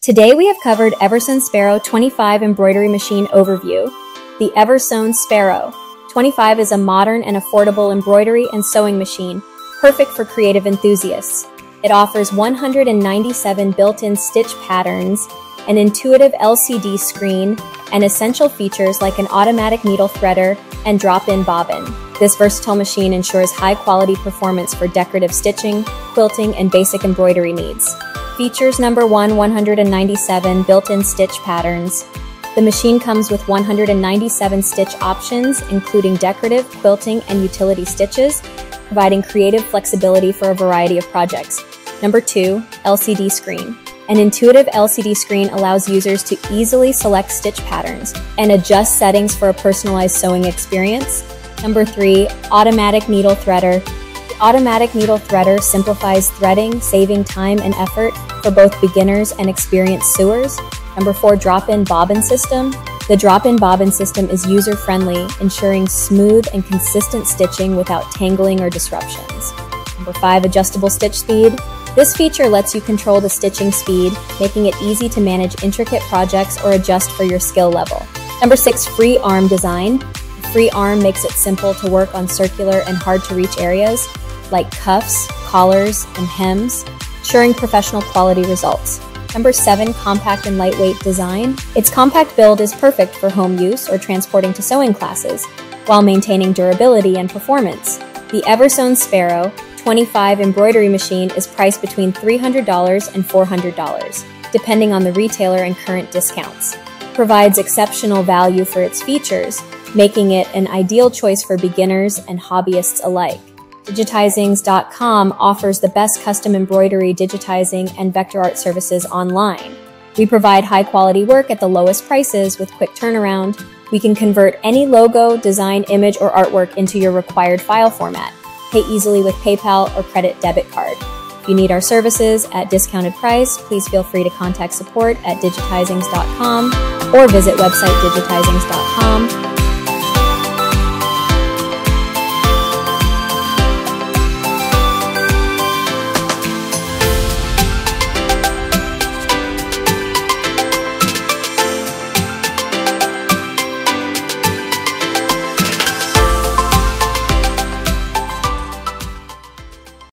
Today we have covered Eversewn Sparrow 25 Embroidery Machine Overview. The Eversewn Sparrow 25 is a modern and affordable embroidery and sewing machine, perfect for creative enthusiasts. It offers 197 built-in stitch patterns, an intuitive LCD screen, and essential features like an automatic needle threader and drop-in bobbin. This versatile machine ensures high-quality performance for decorative stitching, quilting, and basic embroidery needs. Features number 1, 197 built-in stitch patterns. The machine comes with 197 stitch options, including decorative, quilting, and utility stitches, providing creative flexibility for a variety of projects. Number 2, LCD screen. An intuitive LCD screen allows users to easily select stitch patterns and adjust settings for a personalized sewing experience. Number 3, automatic needle threader. The automatic needle threader simplifies threading, saving time and effort for both beginners and experienced sewers. Number 4, drop-in bobbin system. The drop-in bobbin system is user-friendly, ensuring smooth and consistent stitching without tangling or disruptions. Number 5, adjustable stitch speed. This feature lets you control the stitching speed, making it easy to manage intricate projects or adjust for your skill level. Number 6, free arm design. The free arm makes it simple to work on circular and hard-to-reach areas like cuffs, collars, and hems, ensuring professional quality results. Number 7, compact and lightweight design. Its compact build is perfect for home use or transporting to sewing classes, while maintaining durability and performance. The Eversewn Sparrow 25 embroidery machine is priced between $300 and $400, depending on the retailer and current discounts. It provides exceptional value for its features, making it an ideal choice for beginners and hobbyists alike. Digitizing.com offers the best custom embroidery, digitizing, and vector art services online. We provide high-quality work at the lowest prices with quick turnaround. We can convert any logo, design, image, or artwork into your required file format. Pay easily with PayPal or credit debit card. If you need our services at discounted price, please feel free to contact support at digitizing.com or visit website digitizing.com.